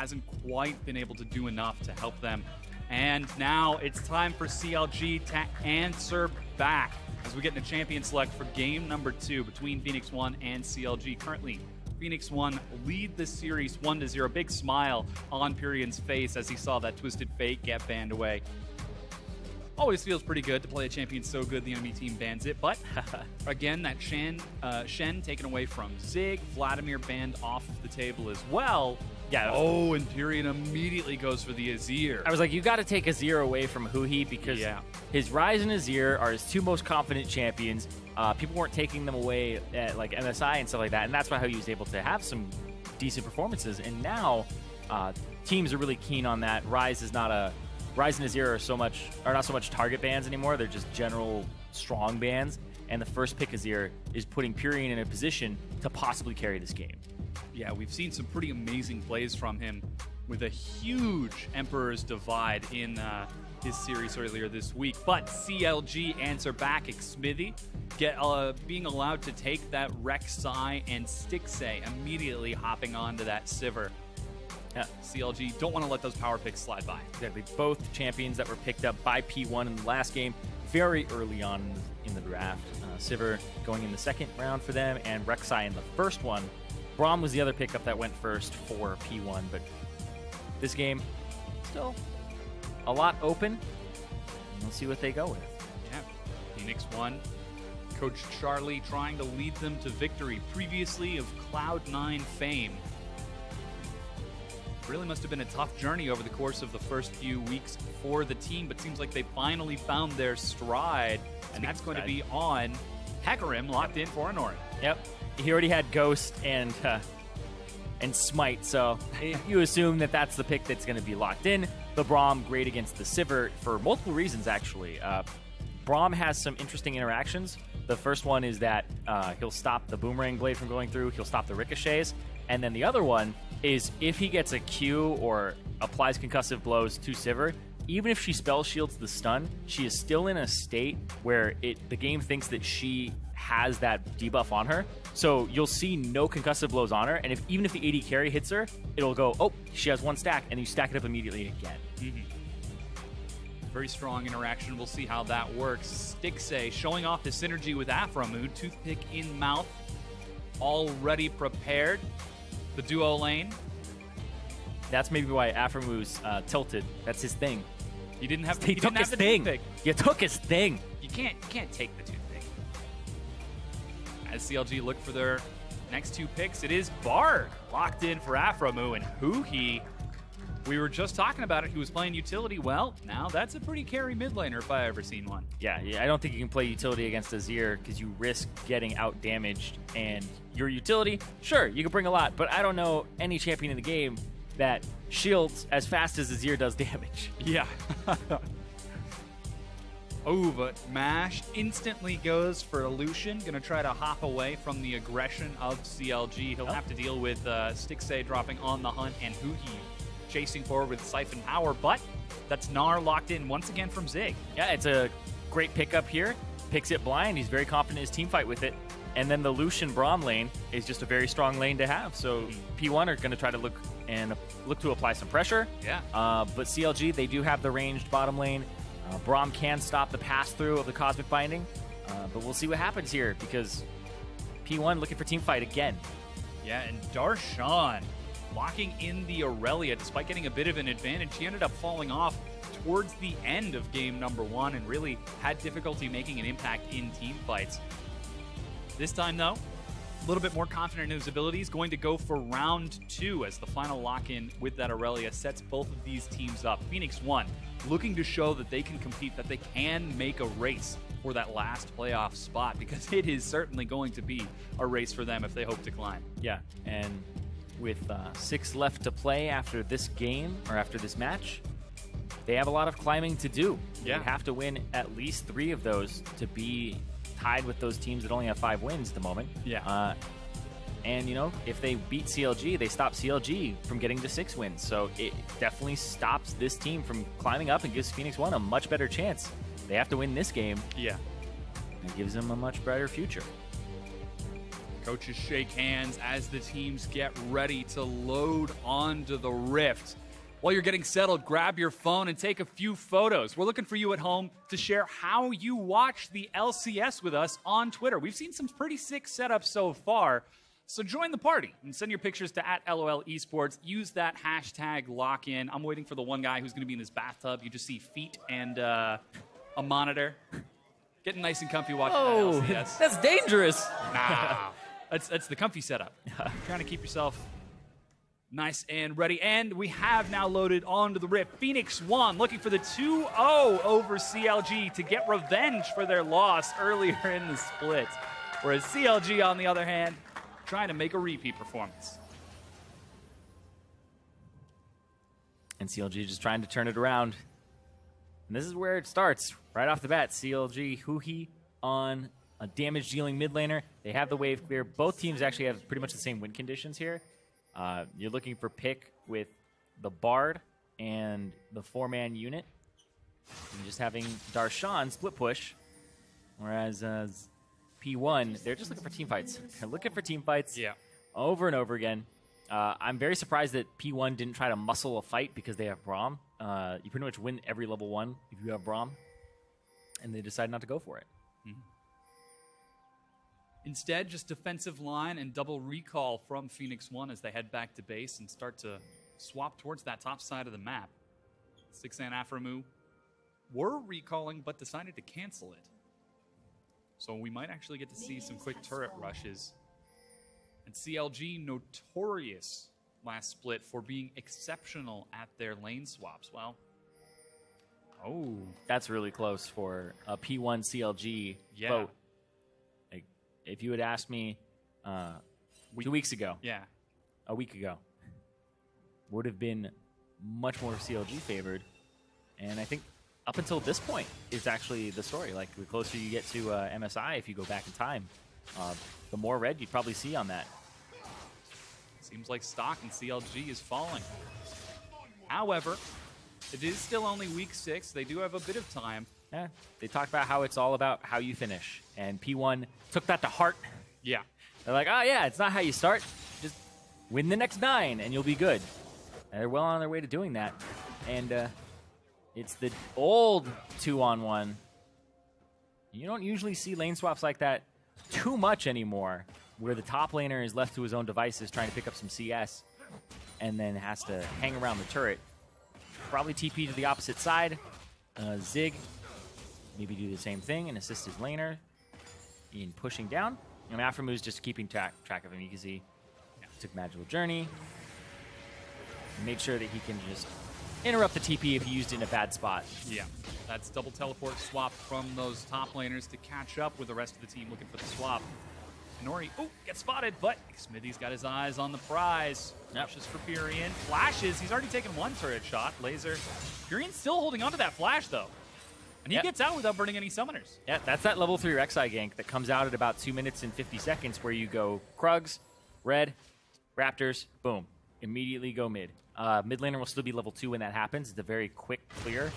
hasn't quite been able to do enough to help them. And now it's time for CLG to answer back as we get into champion select for game number 2 between Phoenix 1 and CLG. Currently, Phoenix 1 lead the series 1-0. Big smile on Pyrion's face as he saw that Twisted Fate get banned away. Always feels pretty good to play a champion so good the enemy team bans it, but again, that Shen taken away from Zig, Vladimir banned off the table as well. Yeah. Oh, and Pyrion immediately goes for the Azir. I was like, you got to take Azir away from Huhi because his Ryze and Azir are his 2 most confident champions. People weren't taking them away at like MSI and stuff like that, and that's why he was able to have some decent performances. And now teams are really keen on that. Ryze and Azir are not so much target bans anymore. They're just general strong bans. And the first pick Azir is putting Pyrion in a position to possibly carry this game. Yeah, we've seen some pretty amazing plays from him with a huge Emperor's Divide in his series earlier this week. But CLG answer back. Xmithy being allowed to take that Rek'Sai and Stixxay immediately hopping onto that Sivir. Yeah. CLG don't want to let those power picks slide by. Exactly. Both champions that were picked up by P1 in the last game very early on in the draft. Sivir going in the second round for them, and Rek'Sai in the first one. Braum was the other pickup that went first for P1, but this game, still a lot open. We'll see what they go with. Yeah, Phoenix 1. Coach Charlie trying to lead them to victory, previously of Cloud9 fame. Really must have been a tough journey over the course of the first few weeks for the team, but seems like they finally found their stride, and that's going to be on Hecarim, locked in for Anoran. Yep. He already had Ghost and Smite, so you assume that that's the pick that's going to be locked in. The Braum, great against the Sivir for multiple reasons, actually. Braum has some interesting interactions. The first one is that he'll stop the Boomerang Blade from going through. He'll stop the ricochets. And then the other one is if he gets a Q or applies concussive blows to Sivir, even if she spell shields the stun, she is still in a state where the game thinks that she has that debuff on her. So you'll see no concussive blows on her, and even if the AD carry hits her, it'll go, oh, she has 1 stack, and you stack it up immediately again. Mm-hmm. Very strong interaction. We'll see how that works. Stixxay showing off his synergy with Aphromood. Toothpick in mouth. Already prepared. The duo lane. That's maybe why Aphromood's tilted. That's his thing. He didn't have. He took his thing. You took his thing. You can't take the toothpick. As CLG look for their next 2 picks, it is Bard locked in for Aphromoo, and Huhi. We were just talking about it. He was playing utility. Well, now that's a pretty carry mid laner if I ever seen one. Yeah, I don't think you can play utility against Azir because you risk getting out damaged. And your utility, sure, you can bring a lot, but I don't know any champion in the game that shields as fast as Azir does damage. Yeah. Oh, but Mash instantly goes for Lucian. Going to try to hop away from the aggression of CLG. He'll have to deal with Stixxay dropping on the hunt and Huhi chasing forward with Siphon Power, but that's Gnar locked in once again from Zig. Yeah, it's a great pickup here. Picks it blind. He's very confident in his team fight with it. And then the Lucian Braum lane is just a very strong lane to have. So P1 are going to try to look to apply some pressure. Yeah. But CLG, they do have the ranged bottom lane. Braum can stop the pass-through of the Cosmic Binding, but we'll see what happens here because P1 looking for team fight again. Yeah, and Darshan locking in the Aurelia despite getting a bit of an advantage. He ended up falling off towards the end of game number 1 and really had difficulty making an impact in team fights. This time, though, a little bit more confident in his abilities, going to go for round 2 as the final lock-in with that Aurelia sets both of these teams up. Phoenix 1 looking to show that they can compete, that they can make a race for that last playoff spot, because it is certainly going to be a race for them if they hope to climb. Yeah, and with 6 left to play after this game, or after this match, they have a lot of climbing to do. Yeah. They have to win at least 3 of those to be tied with those teams that only have 5 wins at the moment. Yeah. And, you know, if they beat CLG, they stop CLG from getting to 6 wins. So it definitely stops this team from climbing up and gives Phoenix 1 a much better chance. They have to win this game. Yeah. It gives them a much brighter future. Coaches shake hands as the teams get ready to load onto the Rift. While you're getting settled, grab your phone and take a few photos. We're looking for you at home to share how you watch the LCS with us on Twitter. We've seen some pretty sick setups so far, so join the party and send your pictures to @LOL Esports. Use that hashtag lock-in. I'm waiting for the one guy who's going to be in his bathtub. You just see feet and a monitor. Getting nice and comfy watching that LCS. That's dangerous. Nah, that's the comfy setup. Trying to keep yourself nice and ready. And we have now loaded onto the Rift. Phoenix won, looking for the 2-0 over CLG to get revenge for their loss earlier in the split. Whereas CLG, on the other hand, trying to make a repeat performance. And CLG just trying to turn it around. And this is where it starts. Right off the bat, CLG, Huhi on a damage-dealing mid laner. They have the wave clear. Both teams actually have pretty much the same win conditions here. You're looking for pick with the Bard and the 4-man unit. And just having Darshan split push. Whereas P1, they're just looking for team fights. They're looking for team fights over and over again. I'm very surprised that P1 didn't try to muscle a fight because they have Braum. You pretty much win every level 1 if you have Braum. And they decide not to go for it. Mm-hmm. Instead, just defensive line and double recall from Phoenix 1 as they head back to base and start to swap towards that top side of the map. 6 and Aframu were recalling but decided to cancel it. So we might actually get to see some quick turret rushes. And CLG notorious last split for being exceptional at their lane swaps. Well, that's really close for a P1 CLG vote. If you had asked me 2 weeks ago, a week ago, would have been much more CLG favored. And I think up until this point is actually the story. Like, the closer you get to MSI, if you go back in time, the more red you'd probably see on that. Seems like stock in CLG is falling. However, it is still only week 6. They do have a bit of time. Yeah, they talked about how it's all about how you finish. And P1 took that to heart. Yeah. They're like, it's not how you start. Just win the next 9 and you'll be good. And they're well on their way to doing that. And it's the old 2-on-1. You don't usually see lane swaps like that too much anymore, where the top laner is left to his own devices trying to pick up some CS and then has to hang around the turret. Probably TP to the opposite side. Zig maybe do the same thing and assist his laner in pushing down. And Aframu's just keeping track of him. You can see took Magical Journey. Make sure that he can just interrupt the TP if he used it in a bad spot. Yeah, that's double teleport swap from those top laners to catch up with the rest of the team looking for the swap. Nori, gets spotted, but Smithy's got his eyes on the prize. Flashes for Furion. Flashes, he's already taken 1 turret shot. Laser. Furion's still holding on to that flash, though. And he gets out without burning any summoners. Yeah, that's that level 3 Rek'Sai gank that comes out at about 2 minutes and 50 seconds where you go Krugs, Red, Raptors, boom. Immediately go mid. Mid laner will still be level 2 when that happens. It's a very quick clear.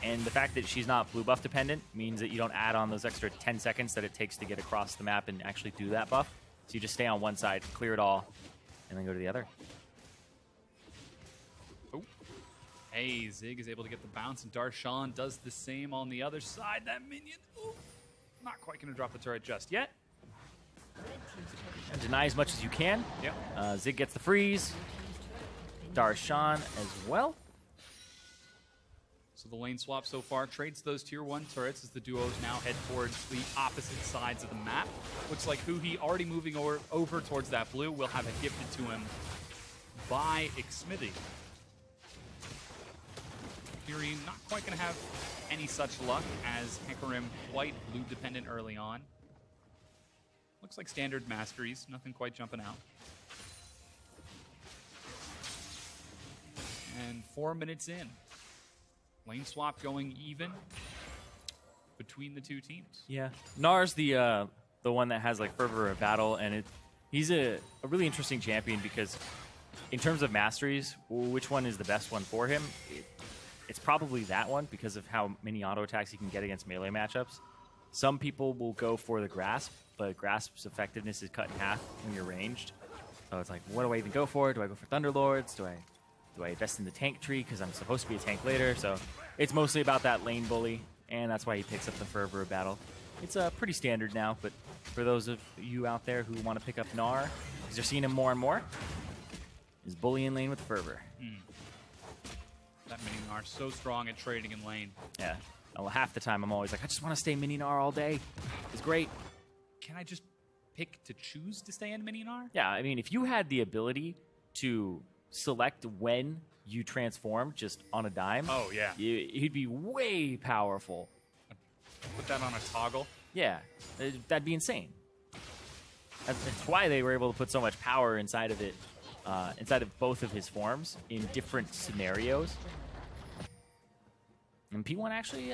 And the fact that she's not blue buff dependent means that you don't add on those extra 10 seconds that it takes to get across the map and actually do that buff. So you just stay on one side, clear it all, and then go to the other. Hey, Zig is able to get the bounce, and Darshan does the same on the other side. That minion, not quite going to drop the turret just yet. And deny as much as you can. Yep. Zig gets the freeze. Darshan as well. So the lane swap so far trades those tier 1 turrets as the duos now head towards the opposite sides of the map. Looks like Huhi already moving over towards that blue. Will have it gifted to him by Xmithy. Fury not quite going to have any such luck as Hecarim quite blue dependent early on. Looks like standard masteries, nothing quite jumping out. And 4 minutes in. Lane swap going even between the two teams. Yeah. Nar's the one that has like fervor of battle, and he's a really interesting champion because in terms of masteries, which one is the best one for him? It's probably that one because of how many auto attacks he can get against melee matchups. Some people will go for the Grasp, but Grasp's effectiveness is cut in half when you're ranged. So it's like, what do I even go for? Do I go for Thunderlords? Do I invest in the tank tree because I'm supposed to be a tank later? So it's mostly about that lane bully, and that's why he picks up the Fervor of Battle. It's pretty standard now, but for those of you out there who want to pick up Gnar, because you're seeing him more and more, is bully in lane with Fervor. That mini Gnar so strong at trading in lane. Yeah. Well, half the time I'm always like, I just want to stay mini Gnar all day. It's great. Can I just pick to choose to stay in mini Gnar? Yeah, I mean, if you had the ability to select when you transform just on a dime, Oh, yeah. he'd be way powerful. Put that on a toggle. Yeah, that'd be insane. That's why they were able to put so much power inside of it, inside of both of his forms in different scenarios. And P1 actually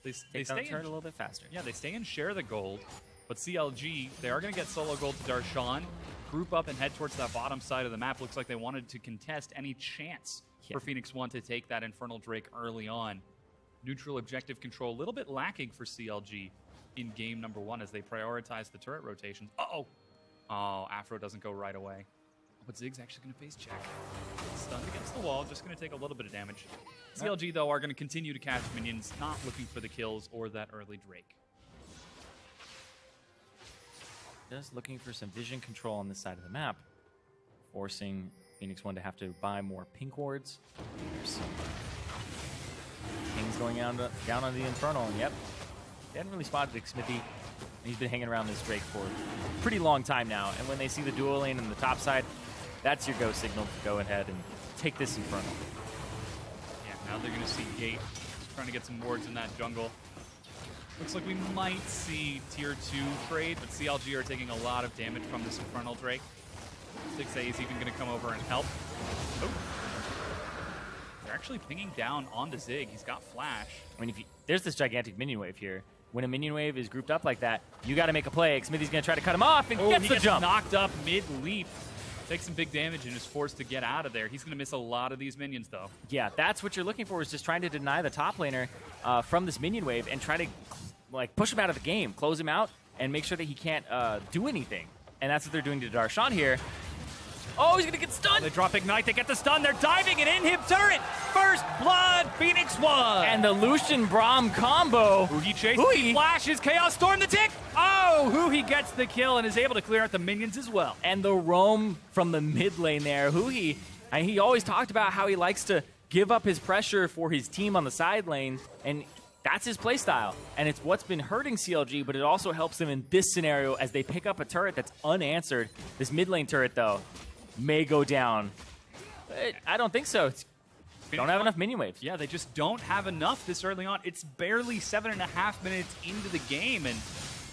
They takes down the stay turret in, a little bit faster. yeah, they stay and share the gold, but CLG, they are going to get solo gold to Darshan, group up and head towards that bottom side of the map. Looks like they wanted to contest any chance for Phoenix 1 to take that Infernal Drake early on. Neutral objective control, a little bit lacking for CLG in game number 1 as they prioritize the turret rotations. Uh-oh. Oh, Afro doesn't go right away. But Zig's actually going to face check. Stunned against the wall, just going to take a little bit of damage. CLG, though, are going to continue to catch minions, not looking for the kills or that early Drake. Just looking for some vision control on this side of the map, forcing Phoenix 1 to have to buy more pink wards. There's some things going down on the Infernal, and yep, they hadn't really spotted Smithy. He's been hanging around this Drake for a pretty long time now, and when they see the dual lane on the top side, that's your go signal to go ahead and take this Infernal. Yeah, now they're going to see Gate trying to get some wards in that jungle. Looks like we might see tier 2 trade, but CLG are taking a lot of damage from this Infernal Drake. 6A is even going to come over and help. Oh. They're actually pinging down onto Zig. He's got Flash. I mean, there's this gigantic minion wave here. When a minion wave is grouped up like that, you got to make a play. Smithy's going to try to cut him off and gets the jump. Knocked up mid-leap. Takes some big damage and is forced to get out of there. He's going to miss a lot of these minions, though. Yeah, that's what you're looking for, is just trying to deny the top laner from this minion wave and try to like push him out of the game, close him out, and make sure that he can't do anything. And that's what they're doing to Darshan here. Oh, he's going to get stunned. They drop Ignite. They get the stun. They're diving and in him turret. First blood, Phoenix 1. And the Lucian Braum combo. Huhi chases. Huhi flashes. Chaos Storm the tick. Oh, Huhi gets the kill and is able to clear out the minions as well. And the roam from the mid lane there. Huhi, and he always talked about how he likes to give up his pressure for his team on the side lane, and that's his playstyle. And it's what's been hurting CLG, but it also helps them in this scenario as they pick up a turret that's unanswered. This mid lane turret, though, may go down. But I don't think so. Don't have enough minion waves. Yeah, they just don't have enough this early on. It's barely 7.5 minutes into the game, and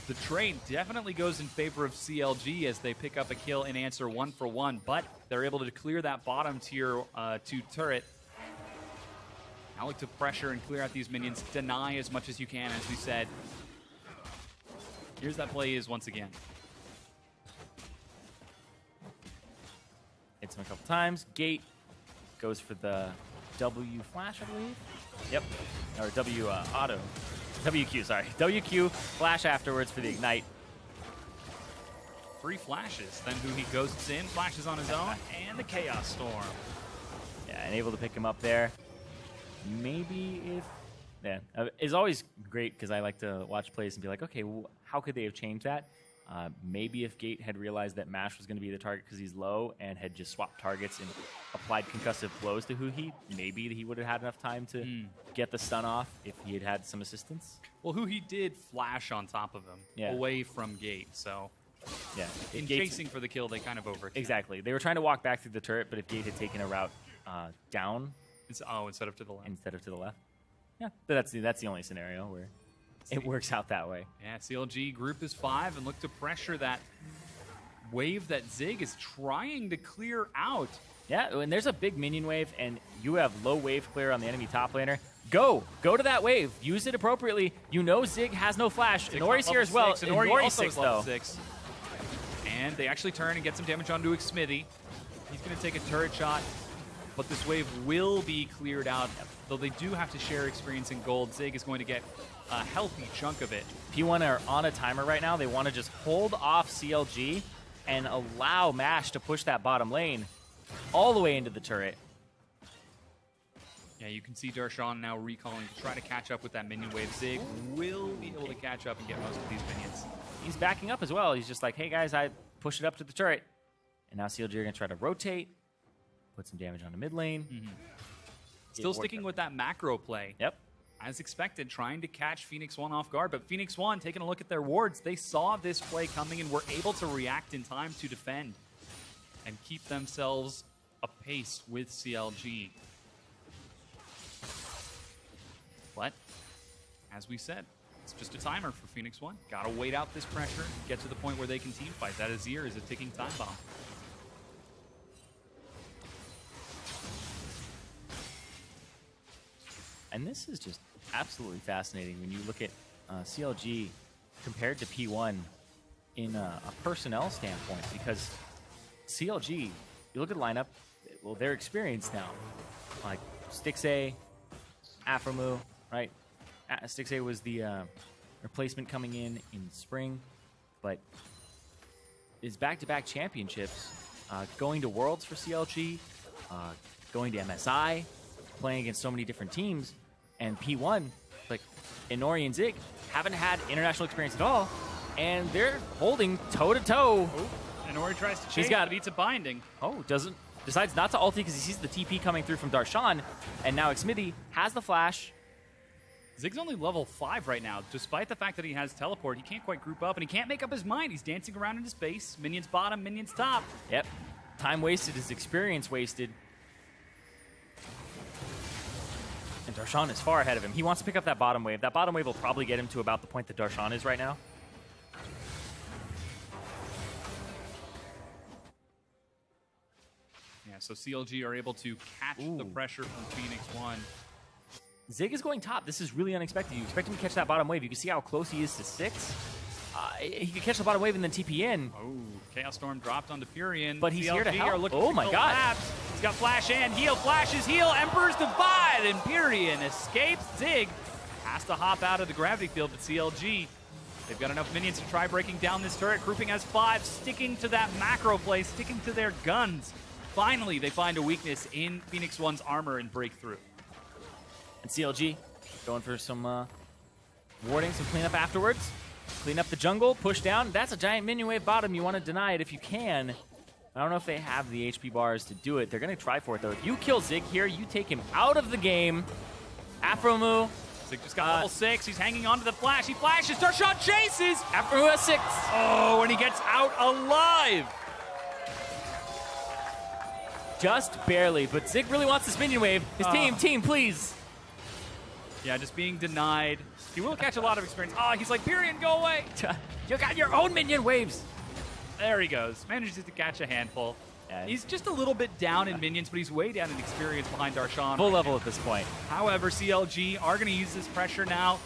the trade definitely goes in favor of CLG as they pick up a kill and answer 1-for-1, but they're able to clear that bottom tier 2 turret. Now look to pressure and clear out these minions. Deny as much as you can, as we said. Here's that play is once again. Hits him a couple times. Gate goes for the W flash, I believe. Yep. Or W auto. WQ, sorry. WQ flash afterwards for the Ignite. 3 flashes. Then Huhi ghosts in, flashes on his own, and the Chaos Storm. Yeah, and able to pick him up there. Maybe if... Yeah, it's always great because I like to watch plays and be like, okay, well, how could they have changed that? Maybe if Gate had realized that Mash was going to be the target because he's low and had just swapped targets and applied concussive blows to Huhi, maybe he would have had enough time to get the stun off if he had had some assistance. Well, Huhi did flash on top of him, away from Gate, so... Yeah. In chasing for the kill, they kind of overextended. Exactly. They were trying to walk back through the turret, but if Gate had taken a route down... instead of to the left. Instead of to the left. Yeah, but that's the only scenario where it works out that way. Yeah, CLG group is 5 and look to pressure that wave that Zig is trying to clear out. Yeah, and there's a big minion wave, and you have low wave clear on the enemy top laner. Go to that wave. Use it appropriately. You know Zig has no flash. Nori's here as well. Nori's 6, though. 6. And they actually turn and get some damage onto Smithy. He's going to take a turret shot. but this wave will be cleared out, though they do have to share experience in gold. Zig is going to get a healthy chunk of it. P1 are on a timer right now. They want to just hold off CLG and allow MASH to push that bottom lane all the way into the turret. Yeah, you can see Darshan now recalling to try to catch up with that minion wave. Zig will be able to catch up and get most of these minions. He's backing up as well. He's just like, hey guys, I pushed it up to the turret. And now CLG are going to try to rotate, put some damage on the mid lane. Still sticking with that macro play. Yep. As expected, trying to catch Phoenix One off guard. But Phoenix One, taking a look at their wards, they saw this play coming and were able to react in time to defend and keep themselves apace with CLG. But, as we said, it's just a timer for Phoenix One. Gotta wait out this pressure, get to the point where they can team fight. That Azir is a ticking time bomb. And this is just absolutely fascinating when you look at CLG compared to P1 in a personnel standpoint, because CLG, you look at the lineup, well, they're experienced now. Like Stixay, Afromu, right? Stixay was the replacement coming in spring, but is back-to-back championships, going to Worlds for CLG, going to MSI, playing against so many different teams, and P1, like Inori and Zig, haven't had international experience at all, and they're holding toe-to-toe. Inori tries to chase, but eats a binding. Decides not to ulti because he sees the TP coming through from Darshan, and now Xmithie has the flash. Zig's only level 5 right now. Despite the fact that he has teleport, he can't quite group up, and he can't make up his mind. He's dancing around in his base. Minions bottom, minions top. Yep. Time wasted is experience wasted. And Darshan is far ahead of him. He wants to pick up that bottom wave. That bottom wave will probably get him to about the point that Darshan is right now. Yeah, so CLG are able to catch the pressure from Phoenix One. Zig is going top. This is really unexpected. You expect him to catch that bottom wave. You can see how close he is to 6. He could catch the bottom wave and then TP in. Oh, Chaos Storm dropped onto Furion. But he's CLG here to help. Oh my god. Collapse. He's got flash and heal. Flashes, heal. Emperor's Divide. And Furion escapes. Zig has to hop out of the gravity field, but CLG, they've got enough minions to try breaking down this turret. Grouping has 5, sticking to that macro play, sticking to their guns. Finally, they find a weakness in Phoenix One's armor and break through. And CLG going for some warding, some cleanup afterwards. Clean up the jungle, push down. That's a giant minion wave bottom. You want to deny it if you can. I don't know if they have the HP bars to do it. They're going to try for it, though. If you kill Zig here, you take him out of the game. Afromu. Zig just got level 6. He's hanging on to the flash. He flashes. Darshan chases. Afromu has 6. Oh, and he gets out alive. Just barely, but Zig really wants this minion wave. His team, please. Yeah, just being denied. He will catch a lot of experience. Oh, he's like, Furion, go away. You got your own minion waves. There he goes. Manages to catch a handful. Yeah. He's just a little bit down in minions, but he's way down in experience behind Darshan. Full level at this point. However, CLG are going to use this pressure now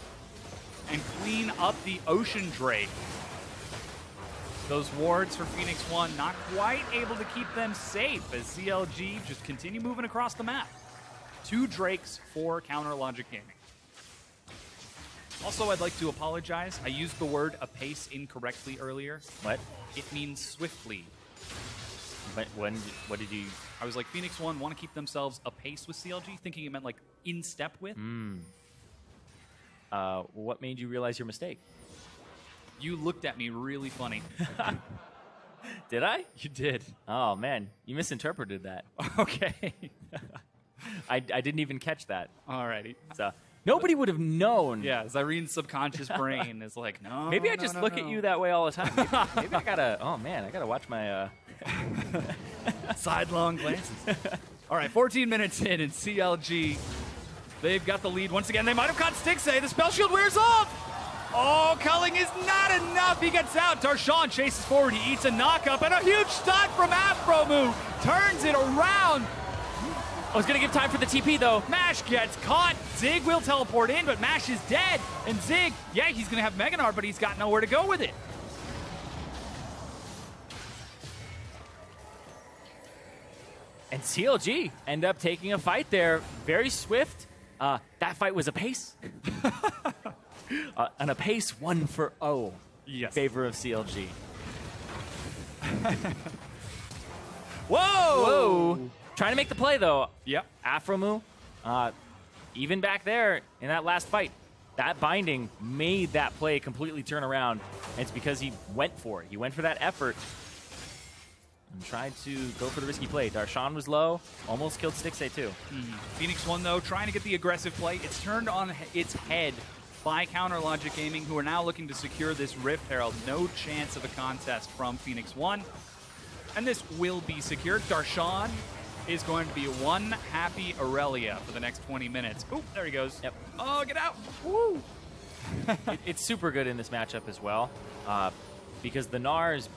and clean up the Ocean Drake. Those wards for Phoenix One not quite able to keep them safe as CLG just continue moving across the map. 2 Drakes for Counter Logic Gaming. Also, I'd like to apologize. I used the word apace incorrectly earlier. What? It means swiftly. But what did you... I was like, Phoenix One want to keep themselves apace with CLG, thinking it meant like in step with. What made you realize your mistake? You looked at me really funny. Did I? You did. Oh, man. You misinterpreted that. Okay. I didn't even catch that. Alrighty. So nobody would have known. Yeah, Zyrene's subconscious brain is like, no. Maybe I just look at you that way all the time. Maybe I gotta. Oh man, I gotta watch my sidelong glances. All right, 14 minutes in, and CLG, they've got the lead once again. They might have caught Stixay. The spell shield wears off. Oh, culling is not enough. He gets out. Darshan chases forward. He eats a knockup, and a huge stun from Afromu turns it around. I was going to give time for the TP, though. MASH gets caught. Zig will teleport in, but MASH is dead. And Zig, yeah, he's going to have Meganar, but he's got nowhere to go with it. And And CLG end up taking a fight there. Very swift. That fight was a pace. And a pace 1-0 in favor of CLG. Whoa! Trying to make the play, though. Yep. Afromu, even back there in that last fight, that binding made that play completely turn around. And it's because he went for it. He went for that effort and tried to go for the risky play. Darshan was low, almost killed Stixay too. Phoenix 1, though, trying to get the aggressive play. It's turned on its head by Counter Logic Gaming, who are now looking to secure this Rift Herald. No chance of a contest from Phoenix 1. And this will be secured. Darshan is going to be one happy Aurelia for the next 20 minutes. Oh, there he goes. Yep. Oh, get out. Woo. It's super good in this matchup as well, because the Gnar is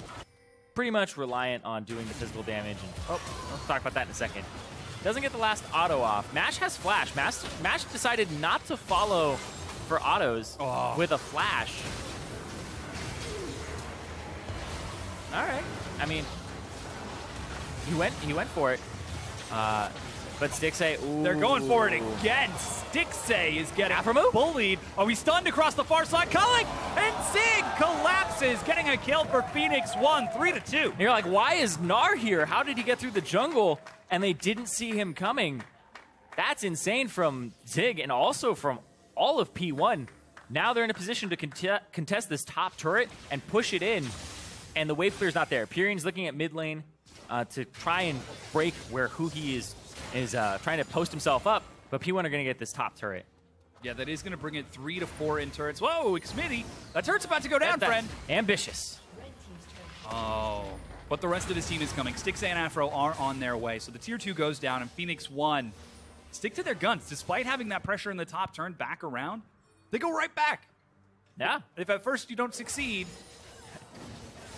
pretty much reliant on doing the physical damage. And we'll talk about that in a second. Doesn't get the last auto off. Mash has flash. Mash decided not to follow for autos with a flash. All right. I mean, he went for it. But Stixay, ooh. They're going for it again. Stixay is getting Afromu? bullied. Oh, he's stunned across the far side. Culling, and Zig collapses, getting a kill for Phoenix 1, 3-2. And you're like, why is Gnar here? How did he get through the jungle? And they didn't see him coming. That's insane from Zig and also from all of P1. Now they're in a position to contest this top turret and push it in. And the wave clear's not there. Pyrian's looking at mid lane to try and break where Huhi is trying to post himself up. But P1 are going to get this top turret. Yeah, that is going to bring it 3 to 4 in turrets. Whoa, Xmidi. That turret's about to go down, friend. Ambitious. Oh, but the rest of his team is coming. Stixay and Afro are on their way. So the tier 2 goes down, and Phoenix 1 stick to their guns. Despite having that pressure in the top turn back around, they go right back. Yeah. If at first you don't succeed,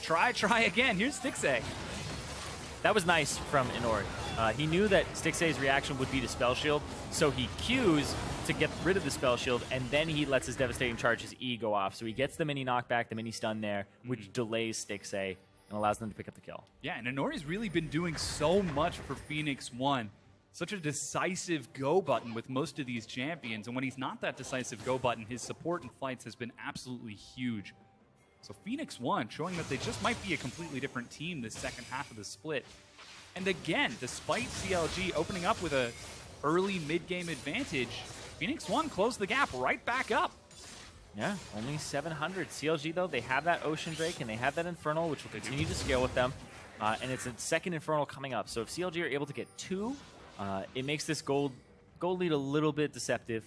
try again. Here's Stixay. That was nice from Inori. He knew that Stixay's reaction would be to Spell Shield, so he Qs to get rid of the Spell Shield, and then he lets his Devastating Charge, his E, go off. So he gets the mini knockback, the mini stun there, which delays Stixay and allows them to pick up the kill. Yeah, and Inori's really been doing so much for Phoenix 1. Such a decisive go button with most of these champions, and when he's not that decisive go button, his support in fights has been absolutely huge. So Phoenix 1 showing that they just might be a completely different team this second half of the split. And again, despite CLG opening up with a early mid-game advantage, Phoenix 1 closed the gap right back up. Yeah, only 700. CLG, though, they have that Ocean Drake and they have that Infernal, which will continue to scale with them. And it's a second Infernal coming up. So if CLG are able to get 2, it makes this gold lead a little bit deceptive,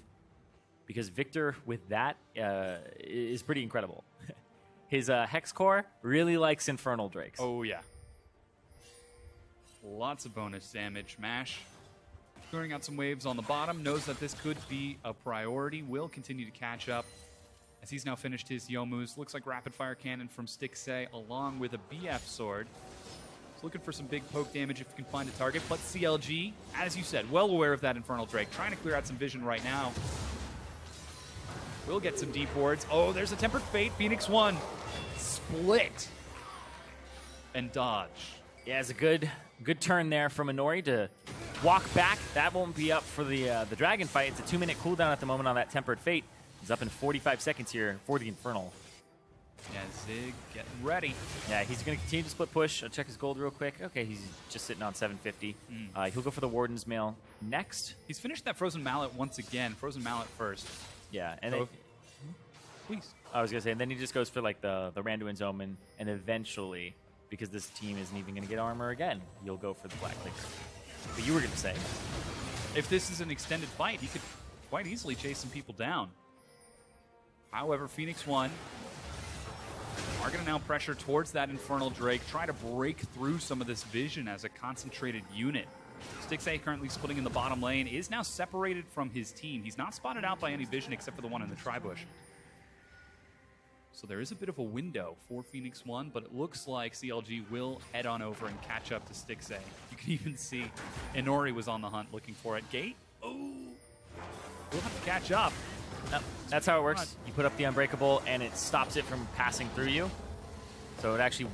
because Victor with that is pretty incredible. His Hex Core really likes Infernal Drakes. Oh, yeah. Lots of bonus damage. Mash throwing out some waves on the bottom. Knows that this could be a priority. Will continue to catch up as he's now finished his Youmu's. Looks like Rapid Fire Cannon from Stixay along with a BF Sword. He's looking for some big poke damage if he can find a target. But CLG, as you said, well aware of that Infernal Drake. Trying to clear out some vision right now. Will get some deep wards. Oh, there's a Tempered Fate. Phoenix 1. Split. And dodge. Yeah, it's a good turn there from Inori to walk back. That won't be up for the Dragon fight. It's a 2-minute cooldown at the moment on that Tempered Fate. He's up in 45 seconds here for the Infernal. Yeah, Zig getting ready. Yeah, he's going to continue to split push. I'll check his gold real quick. Okay, he's just sitting on 750. He'll go for the Warden's Mail next. He's finished that Frozen Mallet once again. Frozen Mallet first. Yeah, and So please. I was going to say, and then he just goes for like the Randuin's Omen, and eventually, because this team isn't even going to get armor again, you'll go for the Black Clicker. But you were going to say, if this is an extended fight, he could quite easily chase some people down. However, Phoenix 1 are going to now pressure towards that Infernal Drake, try to break through some of this vision as a concentrated unit. Stixay currently splitting in the bottom lane, is now separated from his team. He's not spotted out by any vision except for the one in the Tribush. So there is a bit of a window for Phoenix 1, but it looks like CLG will head on over and catch up to Stixay. You can even see Inori was on the hunt looking for it. Gate, oh, we'll have to catch up. no, that's how it works. You put up the Unbreakable, and it stops it from passing through you. So it actually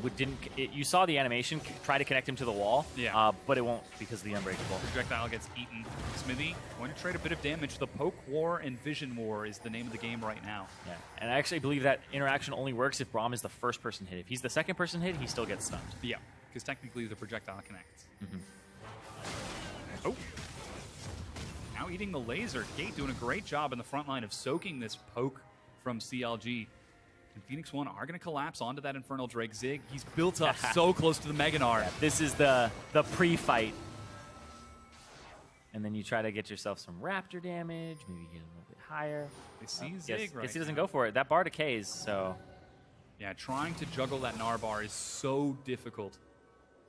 you saw the animation try to connect him to the wall, Yeah. but it won't because of the Unbreakable. Projectile gets eaten. Smithy going to trade a bit of damage. The Poke War and Vision War is the name of the game right now. Yeah, and I actually believe that interaction only works if Braum is the first person hit. If he's the second person hit, he still gets stunned. Yeah, because technically the projectile connects. Mm-hmm. Oh. Now eating the laser. Gate doing a great job in the front line of soaking this poke from CLG. And Phoenix One are going to collapse onto that Infernal Drake. Zig, he's built up so close to the Meganar. Yeah, this is the pre-fight. And then you try to get yourself some Raptor damage, maybe get a little bit higher. They see Zig right guess he doesn't now. go for it. That bar decays, so... Yeah, trying to juggle that Gnar bar is so difficult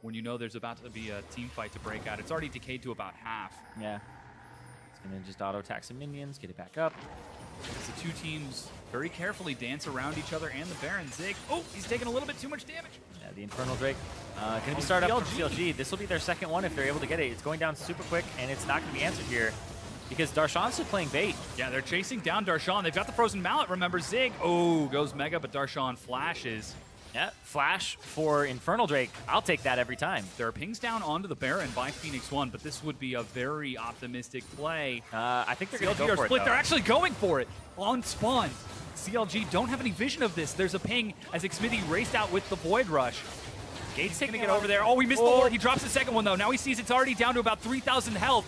when you know there's about to be a team fight to break out. It's already decayed to about half. Yeah. It's going to just auto-attack some minions, get it back up. As the two teams very carefully dance around each other and the Baron. Zig, oh, he's taking a little bit too much damage. Yeah, the Infernal Drake going to be started up from CLG. This will be their second one if they're able to get it. It's going down super quick, and it's not going to be answered here because Darshan's still playing bait. Yeah, they're chasing down Darshan. They've got the Frozen Mallet, remember. Zig, oh, goes Mega, but Darshan flashes. Yeah, flash for Infernal Drake. I'll take that every time. There are pings down onto the Baron by Phoenix One, but this would be a very optimistic play. I think they're going to CLG go are for it, split. though. They're actually going for it on spawn. CLG don't have any vision of this. There's a ping as Xmithy raced out with the Void Rush. Gate's going to get over there. Oh, he missed the ward. He drops the second one, though. Now he sees it's already down to about 3,000 health.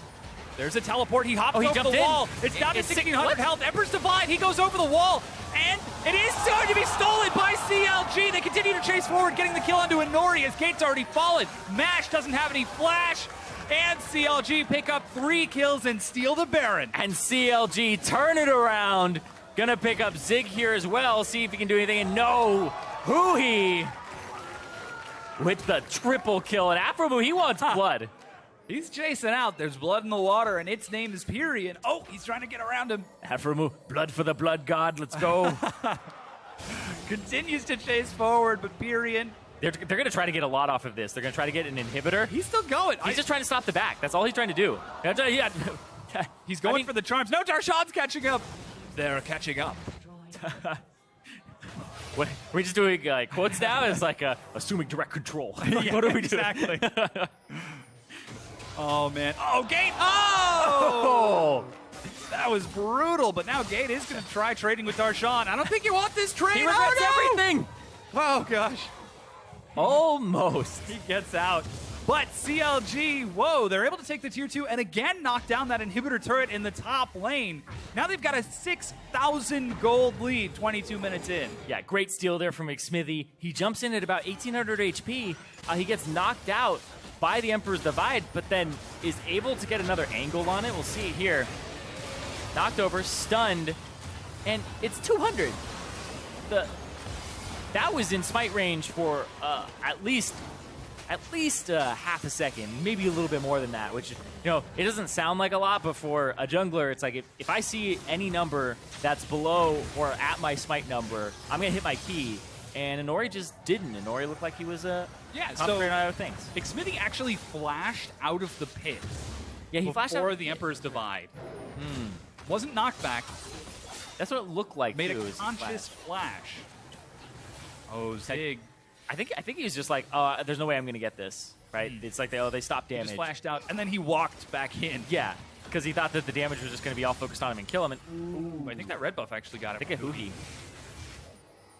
There's a teleport. He hops over the wall. It's down to 1,600 health. Emperor's Divide. He goes over the wall. And it is going to be stolen by CLG. They continue to chase forward, getting the kill onto Inori as Gate's already fallen. Mash doesn't have any flash. And CLG pick up 3 kills and steal the Baron. And CLG turn it around. Gonna pick up Zig here as well. See if he can do anything. And no, Huhi with the triple kill. And Afromu, he wants blood. He's chasing out. There's blood in the water, and its name is Pyrian. Oh, he's trying to get around him. Afromu, blood for the blood god. Let's go. Continues to chase forward, but Pyrian... They're going to try to get a lot off of this. They're going to try to get an inhibitor. He's still going. He's just trying to stop the back. That's all he's trying to do. He's going for the charms. No, Darshan's catching up. They're catching up. What, we're just doing quotes now? It's like assuming direct control. Like, what are we doing? Exactly. Oh, man. Oh, Gate. Oh! That was brutal, but now Gate is going to try trading with Darshan. I don't think you want this trade. He regrets everything. Oh, gosh. Almost. He gets out. But CLG, whoa, they're able to take the tier 2 and again knock down that inhibitor turret in the top lane. Now they've got a 6,000 gold lead 22 minutes in. Yeah, great steal there from Xmithy. He jumps in at about 1,800 HP. He gets knocked out by the Emperor's Divide, but then is able to get another angle on it. We'll see it here. Knocked over, stunned, and it's 200. That was in smite range for at least half a second, maybe a little bit more than that, which, it doesn't sound like a lot, but for a jungler, it's like if I see any number that's below or at my smite number, I'm going to hit my key. And Inori just didn't. Inori looked like he was concentrating on other things. Xmithy actually flashed out of the pit. Yeah, he flashed out before the Emperor's Divide. Wasn't knocked back. That's what it looked like. Made too, a conscious flash. Oh, Zig. I think he was just like, there's no way I'm going to get this, right? It's like they stopped damage. He just flashed out, and then he walked back in. Yeah, because he thought that the damage was just going to be all focused on him and kill him. And ooh, I think that red buff actually got it. I think a Huhi.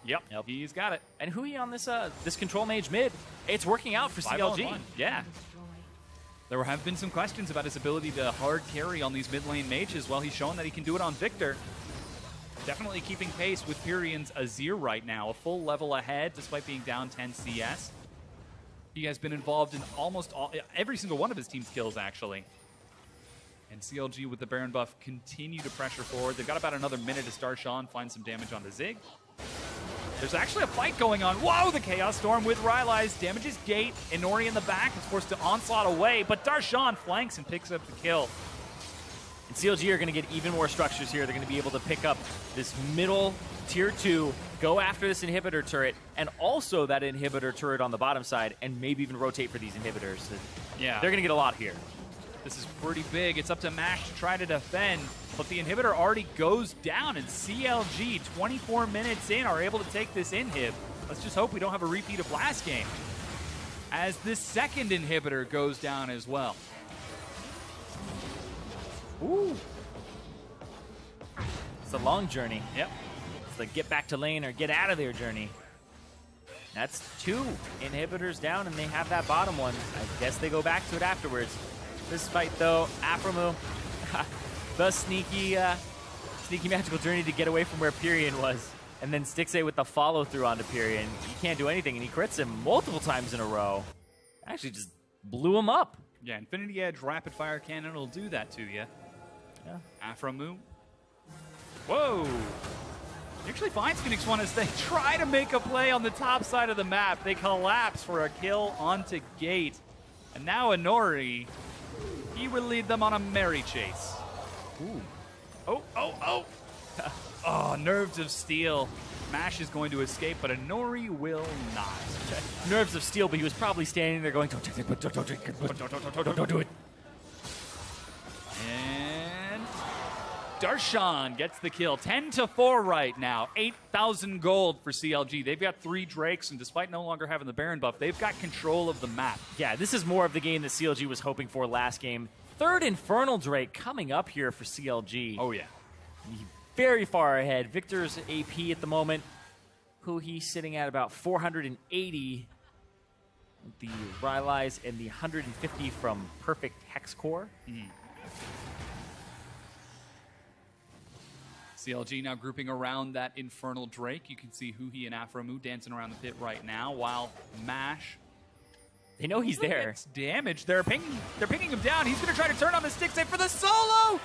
Yep, he's got it. And Huhi on this control mage mid, it's working out for CLG. Yeah. There have been some questions about his ability to hard carry on these mid lane mages. Well, he's shown that he can do it on Victor. Definitely keeping pace with Pyrian's Azir right now, a full level ahead despite being down 10 CS. He has been involved in almost every single one of his team's kills, actually. And CLG with the Baron buff continue to pressure forward. They've got about another minute as Darshan finds some damage onto Zig. There's actually a fight going on. Whoa, the Chaos Storm with Rylai's damages Gate. Inori in the back is forced to onslaught away, but Darshan flanks and picks up the kill. And CLG are going to get even more structures here. They're going to be able to pick up this middle tier 2, go after this inhibitor turret, and also that inhibitor turret on the bottom side, and maybe even rotate for these inhibitors. Yeah. They're going to get a lot here. This is pretty big. It's up to Mash to try to defend, but the inhibitor already goes down, and CLG, 24 minutes in, are able to take this inhib. Let's just hope we don't have a repeat of last game, as the second inhibitor goes down as well. Ooh. It's a long journey. Yep. It's the get back to lane or get out of there journey. That's 2 inhibitors down, and they have that bottom one. I guess they go back to it afterwards. This fight, though, Aphromoo, the sneaky magical journey to get away from where Pyrian was. And then Stixxay with the follow-through onto Pyrian. He can't do anything, and he crits him multiple times in a row. Actually just blew him up. Yeah, Infinity Edge Rapid Fire Cannon will do that to you. Yeah. Aphromoo. Whoa! He actually finds Phoenix One as they try to make a play on the top side of the map. They collapse for a kill onto Gate. And now Inori, he will lead them on a merry chase. Ooh. Oh. Oh, Nerves of Steel. Mash is going to escape, but Inori will not. Nerves of Steel, but he was probably standing there going, don't take it, don't do it. And Darshan gets the kill. 10-4 right now. 8,000 gold for CLG. They've got 3 Drakes, and despite no longer having the Baron buff, they've got control of the map. Yeah, this is more of the game that CLG was hoping for last game. 3rd Infernal Drake coming up here for CLG. Oh, yeah. Very far ahead. Victor's AP at the moment, who he's sitting at about 480. The Rylai's and the 150 from Perfect Hex Core. CLG now grouping around that Infernal Drake. You can see Huhi and Aphromoo dancing around the pit right now, while Mash, they know he's there. Gets damaged. They're pinging him down. He's going to try to turn on the Stixxay for the solo.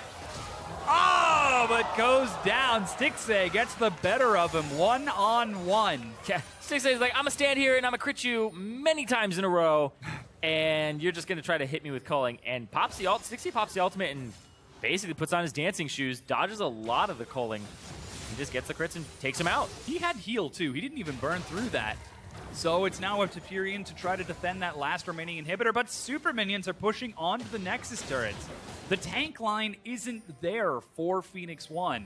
Oh, but goes down. Stixxay gets the better of him, 1-on-1. Yeah, Stixxay's like, I'm going to stand here and I'm going to crit you many times in a row, and you're just going to try to hit me with culling. And pops the ult. Stixxay pops the ultimate and basically puts on his dancing shoes, dodges a lot of the culling. He just gets the crits and takes him out. He had heal, too. He didn't even burn through that. So it's now up to Pyrian to try to defend that last remaining inhibitor, but super minions are pushing onto the Nexus turrets. The tank line isn't there for Phoenix One.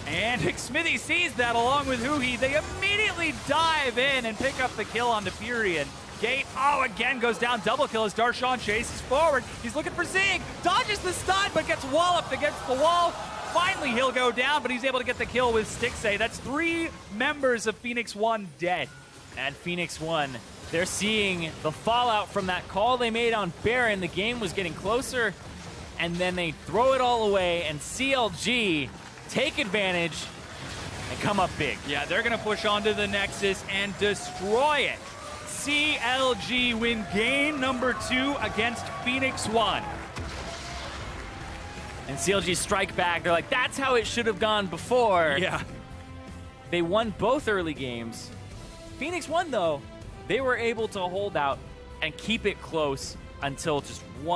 And Smithy sees that along with Huhi. They immediately dive in and pick up the kill onto Pyrian. Gate, again goes down. Double kill as Darshan chases forward. He's looking for Zig. Dodges the stun, but gets walloped against the wall. Finally, he'll go down, but he's able to get the kill with Stixxay. That's 3 members of Phoenix One dead. And Phoenix One, they're seeing the fallout from that call they made on Baron. The game was getting closer, and then they throw it all away, and CLG take advantage and come up big. Yeah, they're going to push onto the Nexus and destroy it. CLG win game number 2 against Phoenix One. And CLG strike back. They're like, that's how it should have gone before. Yeah. They won both early games. Phoenix One, though, they were able to hold out and keep it close until just one.